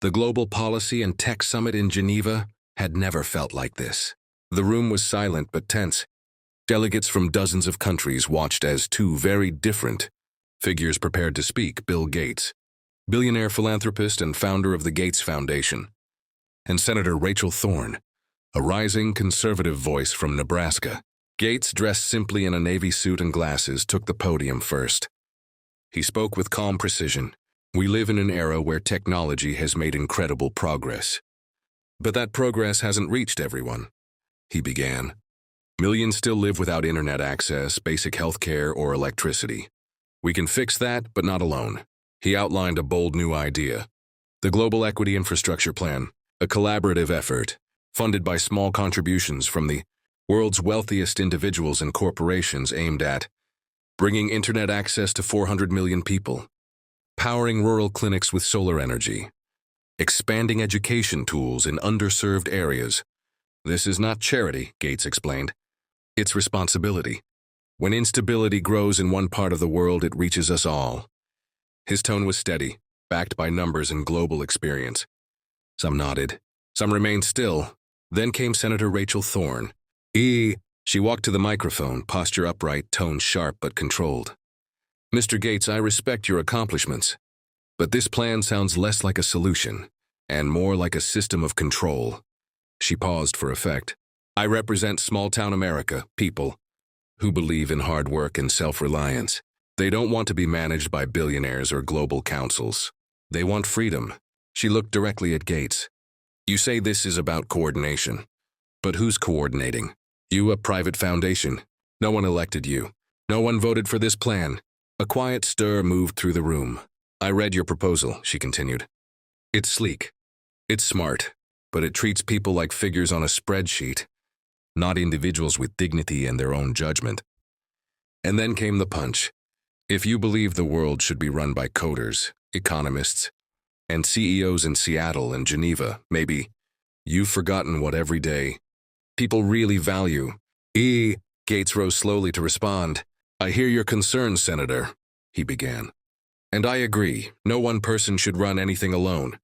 The Global Policy and Tech Summit in Geneva had never felt like this. The room was silent but tense. Delegates from dozens of countries watched as two very different figures prepared to speak. Bill Gates, billionaire philanthropist and founder of the Gates Foundation, and Senator Rachel Thorn, a rising conservative voice from Nebraska. Gates, dressed simply in a navy suit and glasses, took the podium first. He spoke with calm precision. We live in an era where technology has made incredible progress. But that progress hasn't reached everyone, he began. Millions still live without internet access, basic health care, or electricity. We can fix that, but not alone. He outlined a bold new idea: the Global Equity Infrastructure Plan, a collaborative effort, funded by small contributions from the world's wealthiest individuals and corporations, aimed at bringing internet access to 400 million people, powering rural clinics with solar energy, expanding education tools in underserved areas. This is not charity, Gates explained. It's responsibility. When instability grows in one part of the world, it reaches us all. His tone was steady, backed by numbers and global experience. Some nodded. Some remained still. Then came Senator Rachel Thorn. She walked to the microphone, posture upright, tone sharp but controlled. Mr. Gates, I respect your accomplishments, but this plan sounds less like a solution and more like a system of control. She paused for effect. I represent small-town America, people who believe in hard work and self-reliance. They don't want to be managed by billionaires or global councils. They want freedom. She looked directly at Gates. You say this is about coordination, but who's coordinating? You, a private foundation. No one elected you. No one voted for this plan. A quiet stir moved through the room. I read your proposal, she continued. It's sleek. It's smart, but it treats people like figures on a spreadsheet, not individuals with dignity and their own judgment. And then came the punch. If you believe the world should be run by coders, economists, and CEOs in Seattle and Geneva, maybe you've forgotten what every day people really value. Gates rose slowly to respond. I hear your concerns, Senator, he began. And I agree, no one person should run anything alone.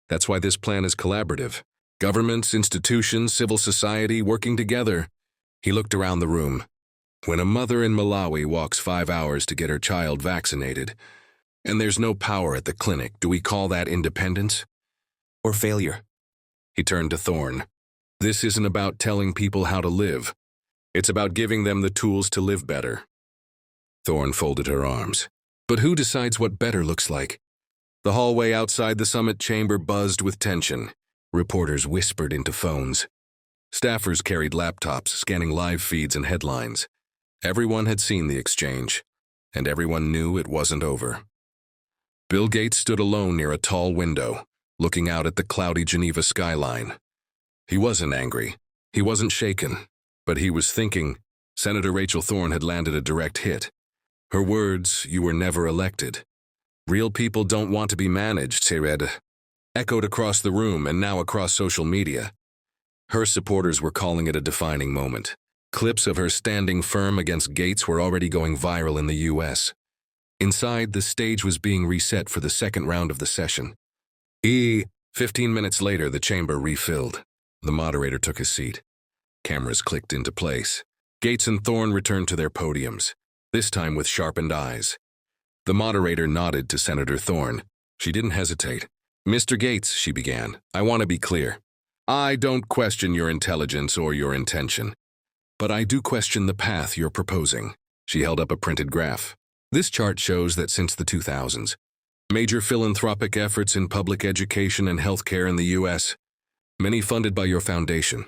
That's why this plan is collaborative. Governments, institutions, civil society working together. He looked around the room. When a mother in Malawi walks 5 hours to get her child vaccinated, and there's no power at the clinic, do we call that independence? Or failure? He turned to Thorn. This isn't about telling people how to live. It's about giving them the tools to live better. Thorn folded her arms. But who decides what better looks like? The hallway outside the summit chamber buzzed with tension. Reporters whispered into phones. Staffers carried laptops, scanning live feeds and headlines. Everyone had seen the exchange, and everyone knew it wasn't over. Bill Gates stood alone near a tall window, looking out at the cloudy Geneva skyline. He wasn't angry. He wasn't shaken. But he was thinking. Senator Rachel Thorn had landed a direct hit. Her words, "You were never elected. Real people don't want to be managed," she read, echoed across the room and now across social media. Her supporters were calling it a defining moment. Clips of her standing firm against Gates were already going viral in the US. Inside, the stage was being reset for the second round of the session. 15 minutes later, the chamber refilled. The moderator took his seat. Cameras clicked into place. Gates and Thorn returned to their podiums, this time with sharpened eyes. The moderator nodded to Senator Thorn. She didn't hesitate. Mr. Gates, she began, I want to be clear. I don't question your intelligence or your intention, but I do question the path you're proposing. She held up a printed graph. This chart shows that since the 2000s, major philanthropic efforts in public education and healthcare in the US, many funded by your foundation,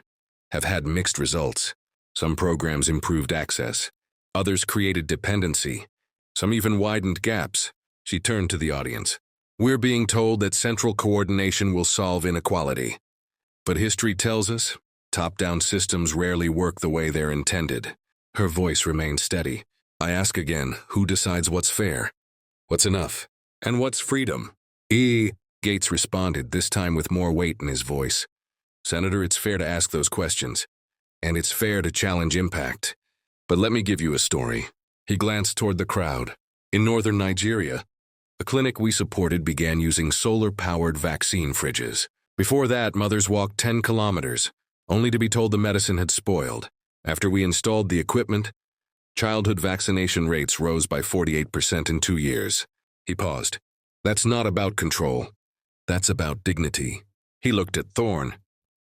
have had mixed results. Some programs improved access. Others created dependency. Some even widened gaps. She turned to the audience. We're being told that central coordination will solve inequality. But history tells us top-down systems rarely work the way they're intended. Her voice remained steady. I ask again, who decides what's fair? What's enough? And what's freedom? Gates responded, this time with more weight in his voice. Senator, it's fair to ask those questions, and it's fair to challenge impact. But let me give you a story. He glanced toward the crowd. In northern Nigeria, A clinic we supported began using solar-powered vaccine fridges. Before that, mothers walked 10 kilometers, only to be told the medicine had spoiled. After we installed the equipment, childhood vaccination rates rose by 48% in 2 years. He paused. That's not about control. That's about dignity. He looked at Thorn.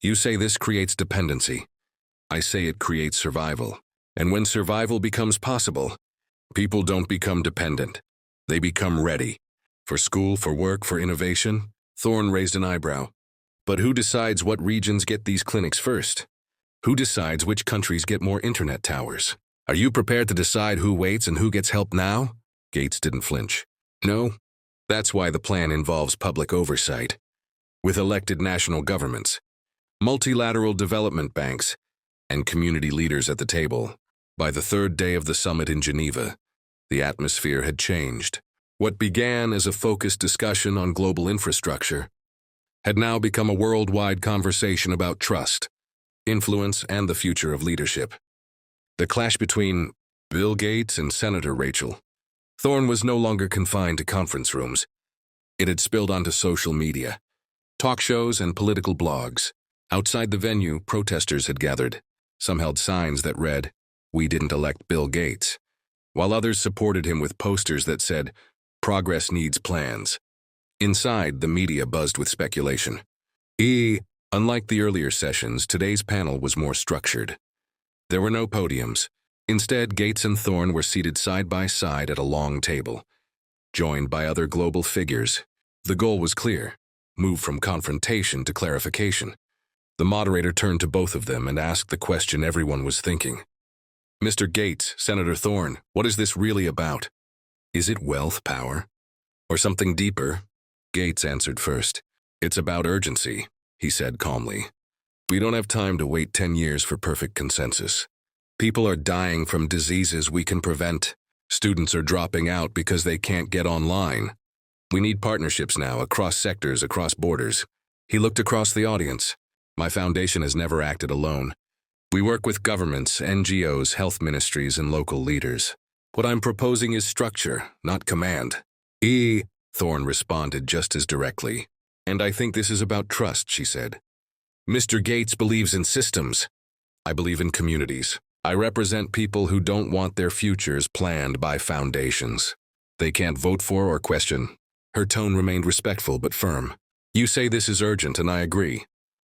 You say this creates dependency. I say it creates survival. And when survival becomes possible, people don't become dependent. They become ready. For school, for work, for innovation. Thorn raised an eyebrow. But who decides what regions get these clinics first? Who decides which countries get more internet towers? Are you prepared to decide who waits and who gets help now? Gates didn't flinch. No. That's why the plan involves public oversight. With elected national governments, multilateral development banks, and community leaders at the table. By the third day of the summit in Geneva, the atmosphere had changed. What began as a focused discussion on global infrastructure had now become a worldwide conversation about trust, influence, and the future of leadership. The clash between Bill Gates and Senator Rachel Thorn was no longer confined to conference rooms. It had spilled onto social media, talk shows, and political blogs. Outside the venue, protesters had gathered. Some held signs that read, "We didn't elect Bill Gates," while others supported him with posters that said, "Progress needs plans." Inside, the media buzzed with speculation. Unlike the earlier sessions, today's panel was more structured. There were no podiums. Instead, Gates and Thorn were seated side by side at a long table, joined by other global figures. The goal was clear: move from confrontation to clarification. The moderator turned to both of them and asked the question everyone was thinking. Mr. Gates, Senator Thorn, what is this really about? Is it wealth, power, or something deeper? Gates answered first. It's about urgency, he said calmly. We don't have time to wait 10 years for perfect consensus. People are dying from diseases we can prevent. Students are dropping out because they can't get online. We need partnerships now, across sectors, across borders. He looked across the audience. My foundation has never acted alone. We work with governments, NGOs, health ministries, and local leaders. What I'm proposing is structure, not command. Thorn responded just as directly. And I think this is about trust, she said. Mr. Gates believes in systems. I believe in communities. I represent people who don't want their futures planned by foundations. They can't vote for or question. Her tone remained respectful but firm. You say this is urgent, and I agree.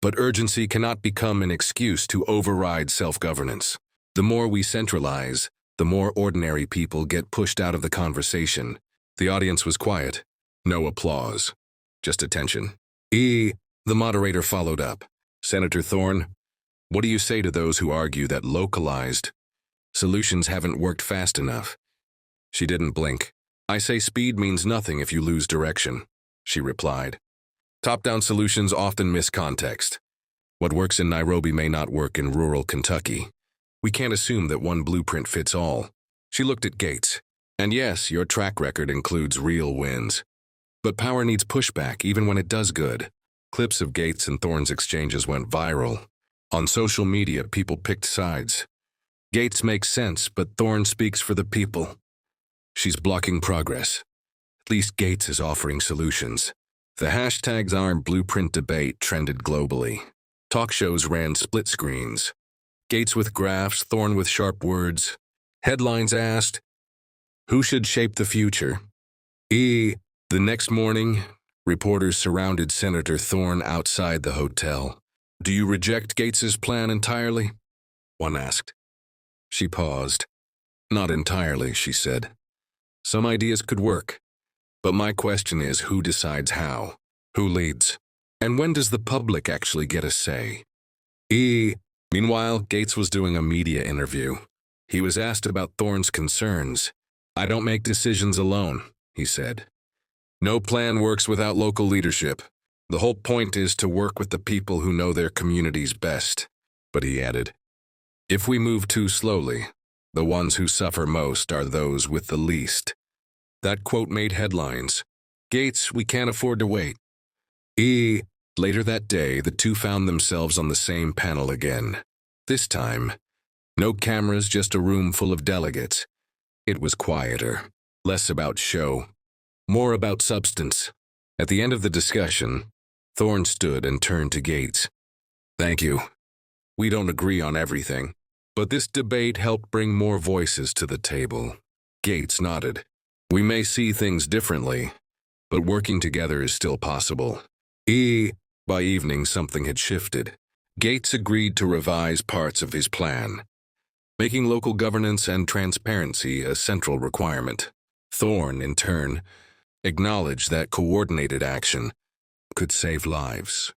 But urgency cannot become an excuse to override self-governance. The more we centralize, the more ordinary people get pushed out of the conversation. The audience was quiet. No applause. Just attention. The moderator followed up. Senator Thorn, what do you say to those who argue that localized solutions haven't worked fast enough? She didn't blink. I say speed means nothing if you lose direction, she replied. Top-down solutions often miss context. What works in Nairobi may not work in rural Kentucky. We can't assume that one blueprint fits all. She looked at Gates. And yes, your track record includes real wins. But power needs pushback even when it does good. Clips of Gates and Thorn's exchanges went viral. On social media, people picked sides. Gates makes sense, but Thorn speaks for the people. She's blocking progress. At least Gates is offering solutions. The hashtags Our Blueprint debate trended globally. Talk shows ran split screens. Gates with graphs, Thorn with sharp words. Headlines asked, who should shape the future? The next morning, reporters surrounded Senator Thorn outside the hotel. Do you reject Gates's plan entirely? One asked. She paused. Not entirely, she said. Some ideas could work. But my question is, who decides how? Who leads? And when does the public actually get a say? Meanwhile, Gates was doing a media interview. He was asked about Thorn's concerns. I don't make decisions alone, he said. No plan works without local leadership. The whole point is to work with the people who know their communities best. But he added, if we move too slowly, the ones who suffer most are those with the least. That quote made headlines. Gates, we can't afford to wait. Later that day, the two found themselves on the same panel again. This time, no cameras, just a room full of delegates. It was quieter, less about show, more about substance. At the end of the discussion, Thorn stood and turned to Gates. Thank you. We don't agree on everything, but this debate helped bring more voices to the table. Gates nodded. We may see things differently, but working together is still possible. By evening, something had shifted. Gates agreed to revise parts of his plan, making local governance and transparency a central requirement. Thorn, in turn, acknowledged that coordinated action could save lives.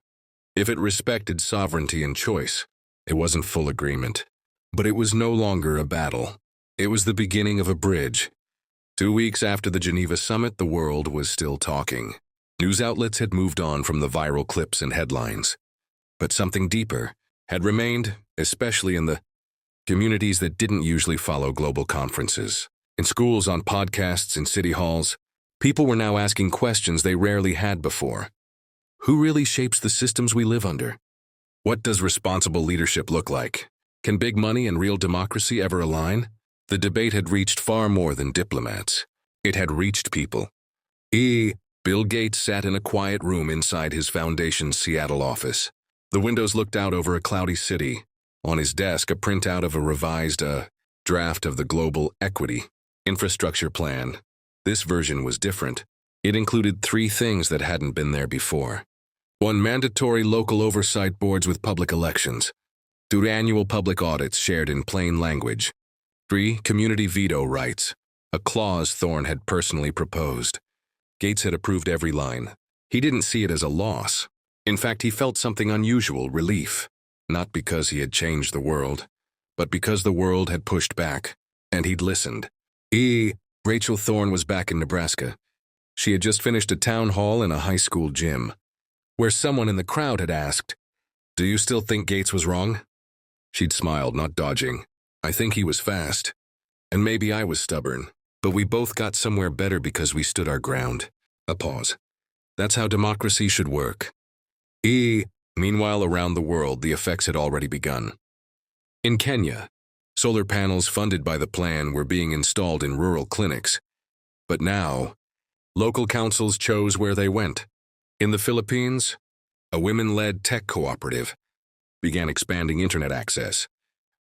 If it respected sovereignty and choice, it wasn't full agreement. But it was no longer a battle. It was the beginning of a bridge. 2 weeks after the Geneva summit, the world was still talking. News outlets had moved on from the viral clips and headlines. But something deeper had remained, especially in the communities that didn't usually follow global conferences. In schools, on podcasts, in city halls, people were now asking questions they rarely had before. Who really shapes the systems we live under? What does responsible leadership look like? Can big money and real democracy ever align? The debate had reached far more than diplomats. It had reached people. Bill Gates sat in a quiet room inside his foundation's Seattle office. The windows looked out over a cloudy city. On his desk, a printout of a revised draft of the Global Equity Infrastructure Plan. This version was different. It included 3 things that hadn't been there before. 1, mandatory local oversight boards with public elections. 2, annual public audits shared in plain language. 3, community veto rights, a clause Thorn had personally proposed. Gates had approved every line. He didn't see it as a loss. In fact, he felt something unusual, relief. Not because he had changed the world, but because the world had pushed back, and he'd listened. Rachel Thorn was back in Nebraska. She had just finished a town hall in a high school gym, where someone in the crowd had asked, "Do you still think Gates was wrong?" She'd smiled, not dodging. "I think he was fast. And maybe I was stubborn. But we both got somewhere better because we stood our ground." A pause. That's how democracy should work. Meanwhile, around the world, the effects had already begun. In Kenya, solar panels funded by the plan were being installed in rural clinics. But now, local councils chose where they went. In the Philippines, a women-led tech cooperative began expanding internet access,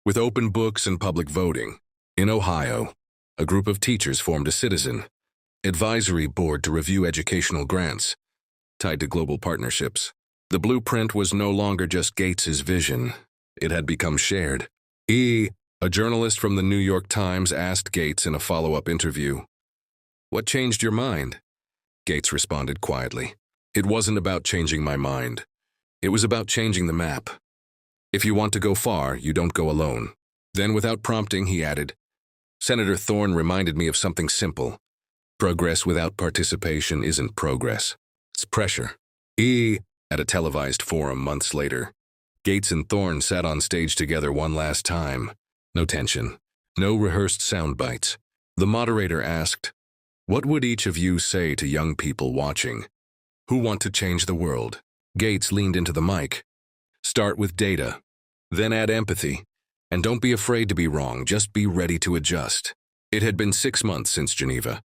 with open books and public voting. In Ohio, a group of teachers formed a citizen advisory board to review educational grants, tied to global partnerships. The blueprint was no longer just Gates's vision. It had become shared. A journalist from the New York Times asked Gates in a follow-up interview, "What changed your mind?" Gates responded quietly, "It wasn't about changing my mind. It was about changing the map. If you want to go far, you don't go alone." Then, without prompting, he added, "Senator Thorn reminded me of something simple. Progress without participation isn't progress. It's pressure." At a televised forum months later, Gates and Thorn sat on stage together one last time. No tension, no rehearsed sound bites. The moderator asked, "What would each of you say to young people watching who want to change the world?" Gates leaned into the mic. "Start with data, then add empathy, and don't be afraid to be wrong, just be ready to adjust." It had been 6 months since Geneva.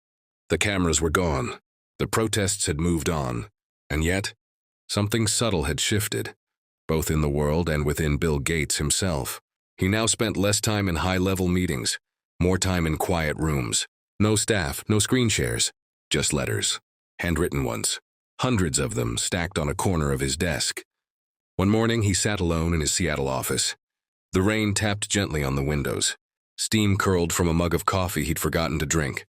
The cameras were gone. The protests had moved on. And yet, something subtle had shifted, both in the world and within Bill Gates himself. He now spent less time in high-level meetings, more time in quiet rooms. No staff, no screen shares, just letters, handwritten ones, hundreds of them stacked on a corner of his desk. One morning, he sat alone in his Seattle office. The rain tapped gently on the windows. Steam curled from a mug of coffee he'd forgotten to drink.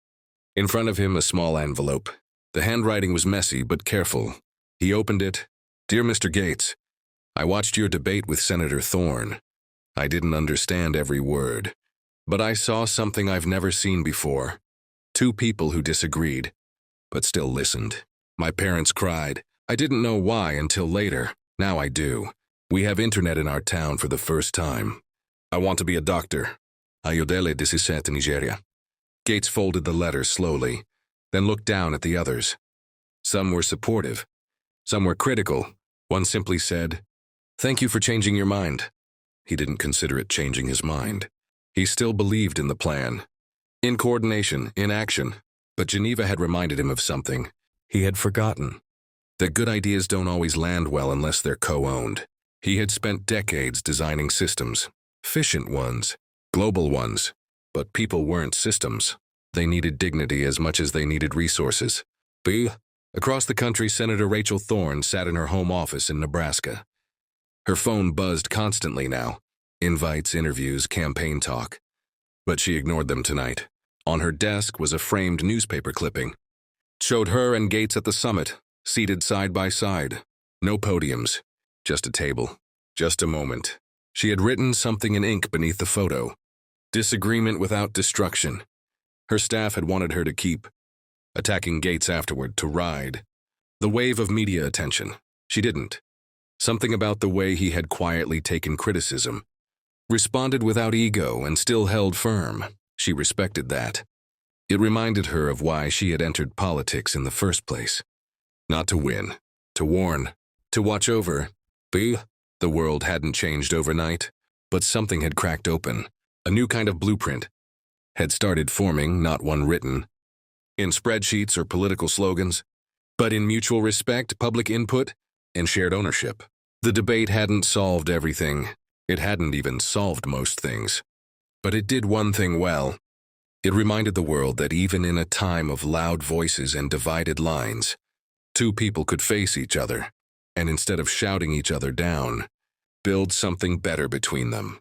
In front of him, a small envelope. The handwriting was messy but careful. He opened it. "Dear Mr. Gates, I watched your debate with Senator Thorn. I didn't understand every word, but I saw something I've never seen before. 2 people who disagreed, but still listened. My parents cried. I didn't know why until later. Now I do. We have internet in our town for the first time. I want to be a doctor. Ayodele 17 Nigeria." Gates folded the letter slowly, then looked down at the others. Some were supportive. Some were critical. One simply said, "Thank you for changing your mind." He didn't consider it changing his mind. He still believed in the plan. In coordination, in action. But Geneva had reminded him of something he had forgotten. That good ideas don't always land well unless they're co-owned. He had spent decades designing systems, efficient ones, global ones, but people weren't systems. They needed dignity as much as they needed resources. Across the country, Senator Rachel Thorn sat in her home office in Nebraska. Her phone buzzed constantly now. Invites, interviews, campaign talk. But she ignored them tonight. On her desk was a framed newspaper clipping. It showed her and Gates at the summit, seated side by side. No podiums, just a table, just a moment. She had written something in ink beneath the photo. Disagreement without destruction. Her staff had wanted her to keep. Attacking Gates afterward, to ride. The wave of media attention. She didn't. Something about the way he had quietly taken criticism. Responded without ego and still held firm. She respected that. It reminded her of why she had entered politics in the first place. Not to win, to warn, to watch over. The world hadn't changed overnight, but something had cracked open. A new kind of blueprint had started forming, not one written in spreadsheets or political slogans, but in mutual respect, public input, and shared ownership. The debate hadn't solved everything. It hadn't even solved most things. But it did one thing well. It reminded the world that even in a time of loud voices and divided lines, two people could face each other, and instead of shouting each other down, build something better between them.